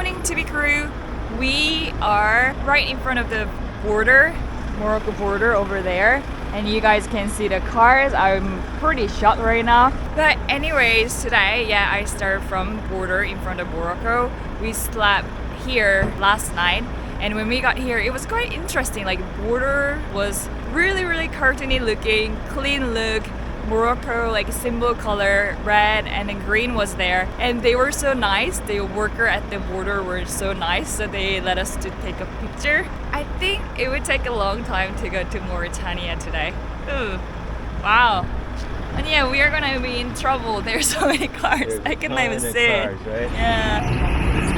morning, TV crew. We are right in front of the border, Morocco border over there. And you guys can see the cars. I'm pretty shocked right now. But anyways, today, yeah, I started from border in front of Morocco. We slept here last night. And when we got here, it was quite interesting. Like border was really cartoony looking, clean look. Morocco like symbol color, red and then green was there. And they were so nice. The worker at the border were so nice. So they let us to take a picture. I think it would take a long time to go to Mauritania today. Ooh, wow. And yeah, we are gonna be in trouble. There's so many cars. I can not even see it. Right? Yeah.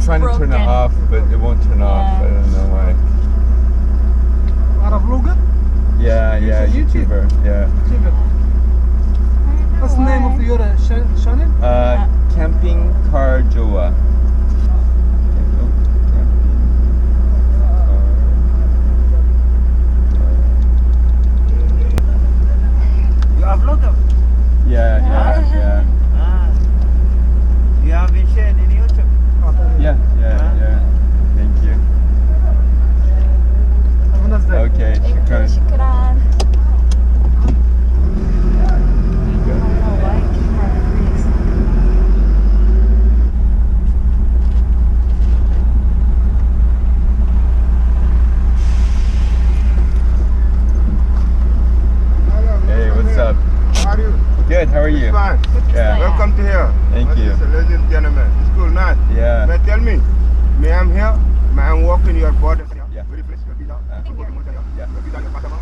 Trying to turn it off, but it won't turn off. I don't know why. Arab vlogger? Yeah, YouTuber. Yeah. What's the name of your channel? Camping Car Joa. You are vlogger? Yeah. You have been shared in YouTube? Yeah. Thank you. Have a nice day. Okay, shukran. Hey, what's up? How are you? Good, how are you? Fine. Yeah. Welcome to here. Thank you. Ladies and gentlemen, it's cool night. Yeah. But tell me, may I'm here, may I'm walking your border. Yeah. Very fresh. Your visa. Yeah. Your visa, your passport.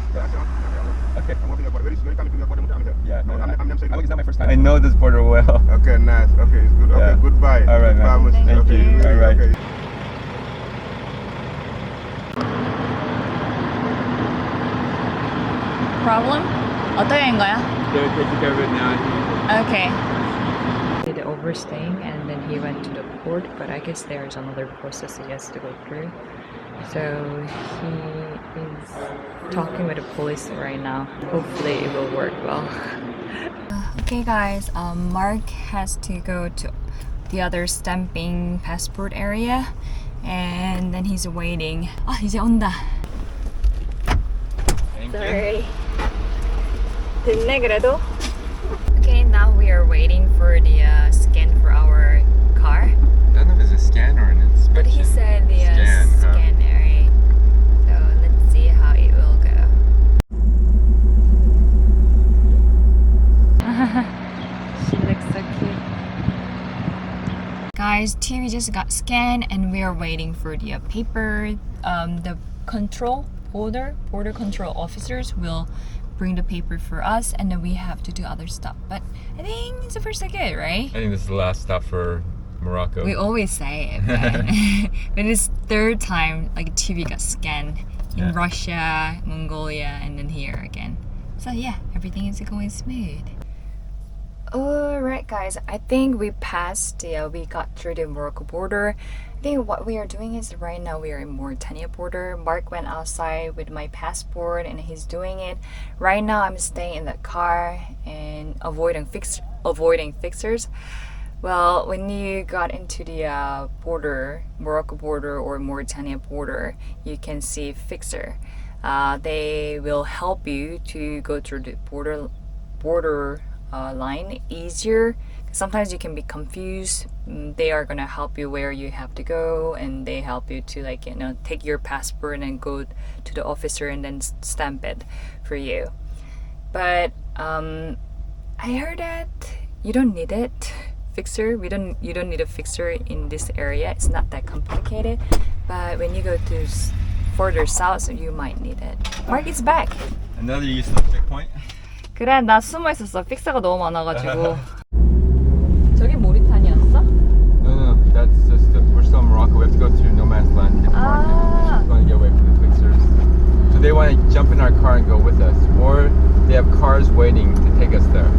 Okay. I'm walking your border. Very coming to your border. I'm here. Yeah. No, I'm saying. It's not my first time. I know this border well. Okay, nice. Okay, it's good. Yeah. Okay, goodbye. All right, man. Goodbye, Thank okay. you. All right. Okay. Problem? 어떻게 된 거야? They're taking care of it now. Okay. Did overstaying and then he went to the port, but I guess there's another process he has to go through. So he is talking with the police right now. Hopefully it will work well. Okay guys, Mark has to go to the other stamping passport area and then he's waiting. 아 이제 온다. Thank Sorry. 됐네 그래도. Okay, now we are waiting for the scan for our car. I don't know if it's a scan or an inspection. But he said the Scan, huh? scan area. So let's see how it will go. She looks so cute. Guys, TV just got scanned and we are waiting for the paper. The border control officers will bring the paper for us and then we have to do other stuff. But I think it's the first good, right? I think this is the last stop for Morocco. We always say it, but it's third time like TV got scanned in Russia, Mongolia, and then here again. So yeah, everything is going smooth. Alright guys, I think we passed, we got through the Morocco border. I think what we are doing is right now we are in Mauritania border. Mark went outside with my passport and he's doing it. Right now I'm staying in the car and avoiding fixers. Well, when you got into the border, Morocco border or Mauritania border, you can see fixer. They will help you to go through the border line easier. Sometimes you can be confused. They are gonna help you where you have to go, and they help you to take your passport and then go to the officer and then stamp it for you. But I heard that you don't need it. Fixer. You don't need a fixer in this area. It's not that complicated. But when you go to further south, you might need it. Mark is back. Another useless checkpoint. 그래, 나 숨어 있었어. 픽사가 너무 많아가지고. 저기 모리타니아였어? No, that's just we're still in Morocco. We have to go through no man's land to get to the market. We're just going to get away from the fixers. So they want to jump in our car and go with us, or they have cars waiting to take us there.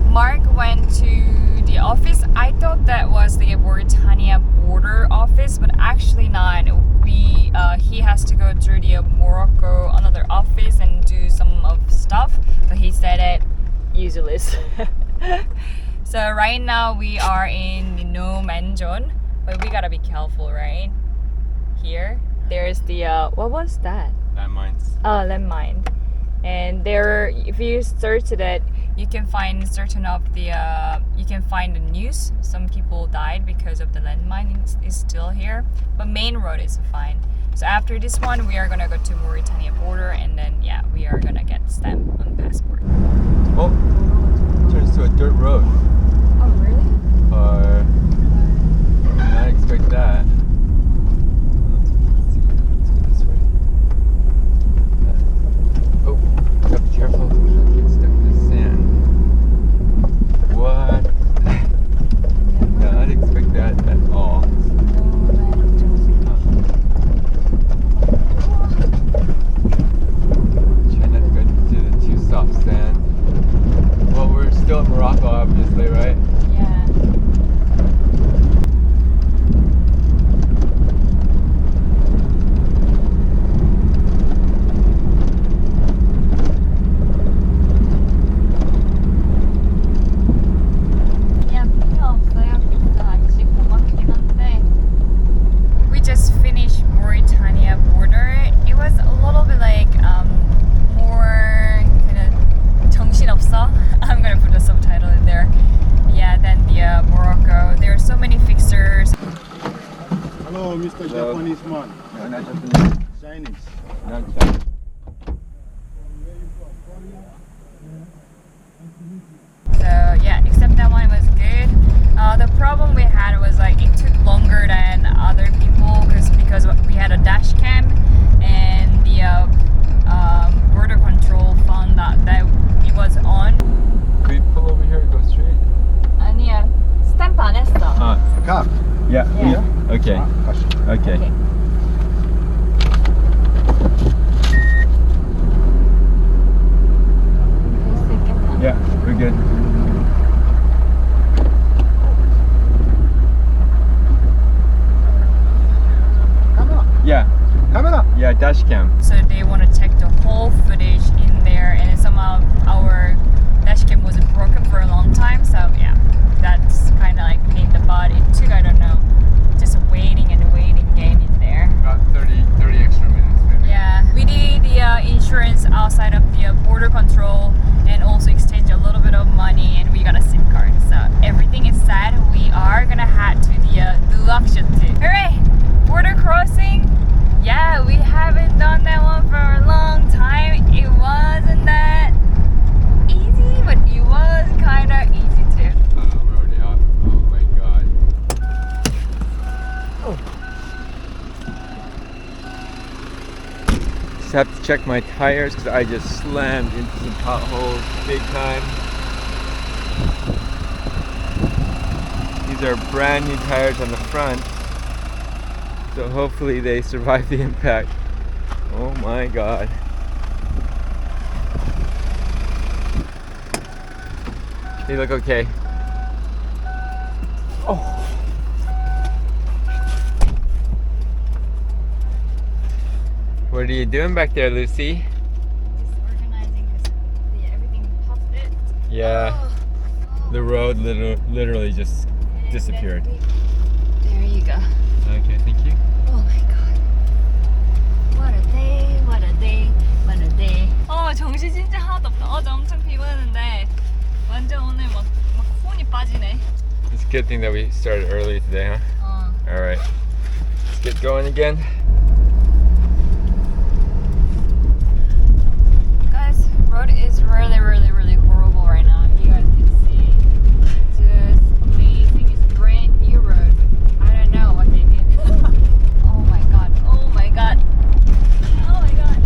Mark went to the office. I thought that was the Mauritania border office, but actually not. He has to go through the Morocco another office and do some of stuff, but he said it useless. So right now we are in the no man zone, but we gotta be careful, right? Here, there's the what was that? Landmines. Landmine, and there, if you search it, you can find certain of the you can find the news. Some people died because of the landmine is still here, but main road is fine. So after this one, we are gonna go to Mauritania border, and then yeah, we are gonna get stamp on passport. Oh, it turns to a dirt road. Oh really? Did not expect that. Let's go this way. Oh, gotta be careful. Don't get stuck in the sand. What? Did not expect that at all. Try not to go into the too soft sand. Well, we're still in Morocco, obviously, right? Yeah. We just finished Mauritania border. It was a little bit like more kind of 정신없어. I'm gonna put a subtitle in there. Yeah, then the Morocco. There are so many fixers. Hello, Mr. Hello. Japanese man. No, not Japanese. Chinese. Not Chinese. So yeah, except that one was good. The problem we had was like it took longer than other people because we had a dash cam, and the border control found that it was on. Can we pull over here and go straight? 아니야, 스탬프 안 했어. Car. Yeah. Yeah. Okay. Okay. Okay. Yeah, we're good. Camera. Yeah. Camera. Yeah, dash cam. So they want to check the whole footage in there, and somehow our dash cam was broken for a long time. So yeah, that's kind of like pain in the butt. It took, I don't know, just a waiting game in there. About 30 extra minutes maybe. Yeah, we did the insurance outside of the border control, and also exchange a little bit of money, and we got a SIM card. So everything is set. We are gonna head to the Nouakchott. Hooray! Border crossing. Yeah, we haven't done that one for a long time. It wasn't that easy, but it was kind of easy too. We're already off. Oh my god. Just have to check my tires because I just slammed into some potholes big time. These are brand new tires on the front, so hopefully they survive the impact. Oh my god. They look okay. Oh. What are you doing back there, Lucy? Just organizing because everything puffed it. Yeah, the road literally just disappeared. There you go. Okay, thank you. Oh my god. What a day, what a day, what a day. 정신 진짜 하나도 없다. 어제 엄청 피곤했는데 완전 오늘 막 혼이 빠지네. It's a good thing that we started early today, huh? Alright, let's get going again. Guys, road is really horrible right now. You guys can see. Just amazing. It's a brand new road. I don't know what they did. Oh my god. Oh my god. Oh my god.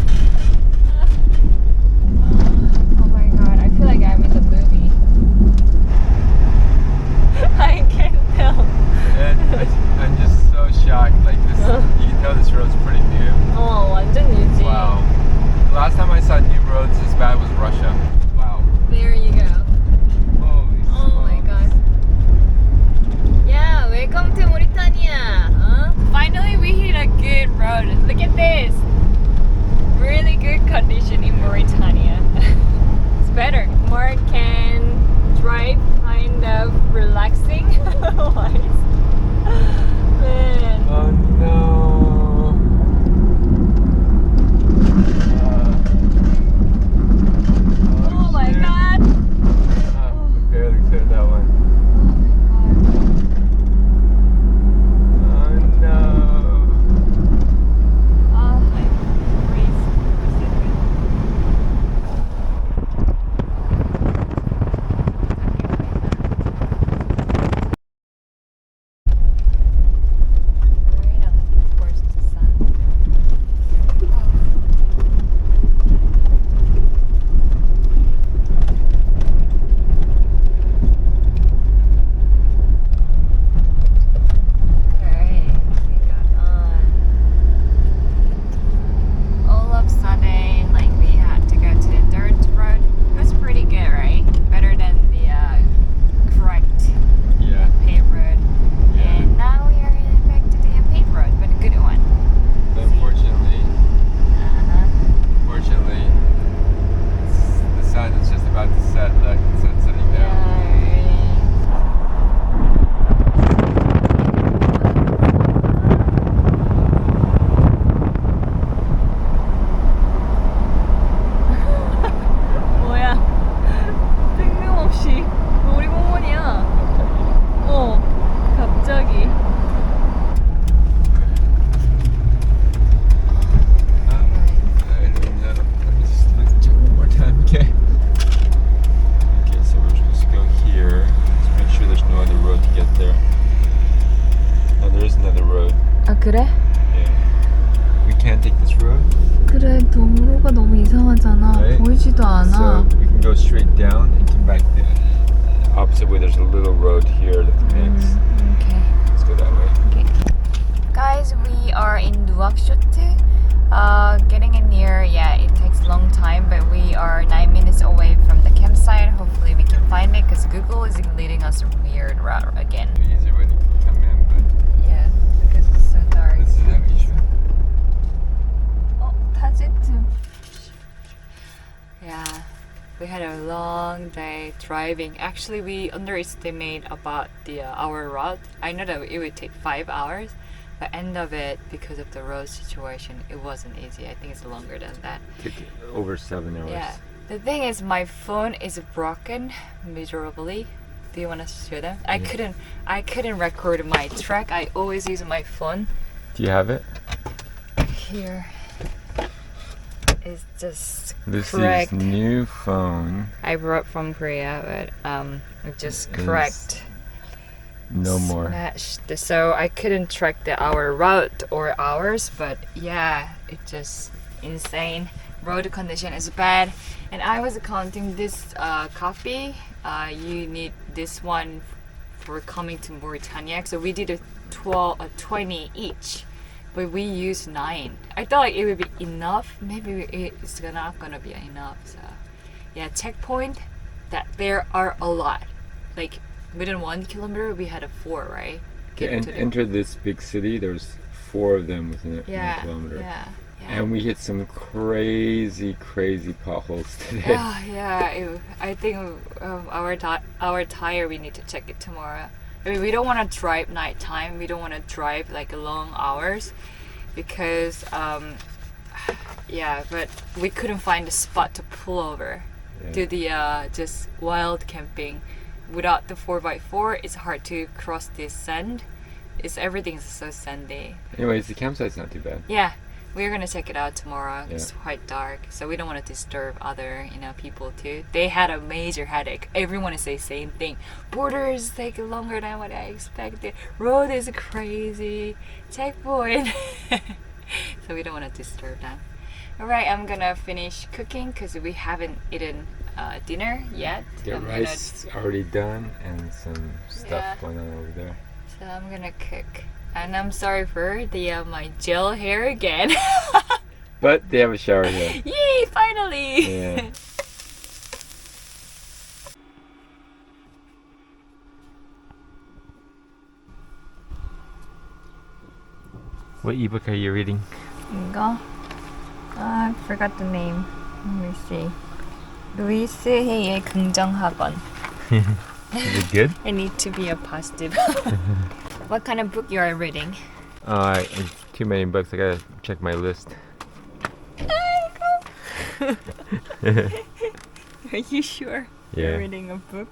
know this road's pretty new. 완전 유지. Wow. The last time I saw new roads this bad was Russia. Wow. There you go. Holy Oh my god. Yeah, welcome to Mauritania. Finally we hit a good road. Look at this. Really good condition in Mauritania. It's better. More can drive, kind of relaxing. Man. Oh no. Oh my shit. god. We barely cleared that one. Oh no. Oh my grace. Right on, of course, the sun. Alright, we got on. All of a sudden, like we had to go to the dirt road. It was pretty good, right? Better than the correct Yeah. paved road. And now we are back to the paved road, but a good one. Unfortunately, Uh-huh. the sun is just about to set. Look, the sun's setting down. 뭐야? 뜬금없이 놀이공원이야. 갑자기. I don't know. Let me just check one more time, okay? Okay, so we're supposed to go here. Let's make sure there's no other road to get there. No, there is another road. 아 그래? Yeah. We can't take this road. 그래, 도로가 너무 이상하잖아. Right. 보이지도 않아. So we can go straight down and come back the opposite way. There's a little road here that connects. Okay. Let's go that way. Guys, we are in Nouakchott. Getting in here, yeah, it takes a long time, but we are 9 minutes away from the campsite. Hopefully we can find it because Google is leading us a weird route again. An easier way to come in, but Yeah, because it's so dark. this is it. You should. Oh, that's it too. Yeah, we had a long day driving. Actually, we underestimate about the our route. I know that it would take 5 hours, but end of it, because of the road situation, it wasn't easy. I think it's longer than that. Took over 7 hours. Yeah. The thing is, my phone is broken miserably. Do you want to show them? I couldn't record my track. I always use my phone. Do you have it? Here. It's just Lucy's cracked. new phone. I brought from Korea, but it just It is cracked. No more. Smashed. So I couldn't track our route or hours, but yeah, it's just insane. Road condition is bad, and I was counting this copy. You need this one for coming to Mauritania. So we did a 20 each, but we used 9. I thought it would be enough. Maybe it's not gonna be enough. So yeah, checkpoint. That there are a lot. Like within 1 kilometer, we had a 4, right? To Get to the- enter this big city, there's 4 of them within a yeah, 1 kilometer. yeah. And we hit some crazy potholes today. Yeah. I think our tire. We need to check it tomorrow. I mean, we don't want to drive nighttime. We don't want to drive like long hours, because yeah. But we couldn't find a spot to pull over. Yeah. Do the just wild camping. Without the 4x4, it's hard to cross this sand. Everything's so sandy. Anyways, the campsite's not too bad. Yeah, we're gonna check it out tomorrow. Yeah. It's quite dark, so we don't want to disturb other people too. They had a major headache. Everyone is the same thing. Borders take longer than what I expected. Road is crazy. Checkpoint. So we don't want to disturb them. All right, I'm gonna finish cooking because we haven't eaten dinner yet. The I'm rice already done and some stuff Yeah. going on over there. So I'm gonna cook And I'm sorry for my gel hair again. But they have a shower here. Yay, finally! Yeah. What ebook are you reading? 이거? I forgot the name. Let me see. 루이스 헤이의 긍정학원. Is it good? I need to be a positive. What kind of book you are reading? It's too many books. I gotta check my list. Are you sure Yeah. you're reading a book?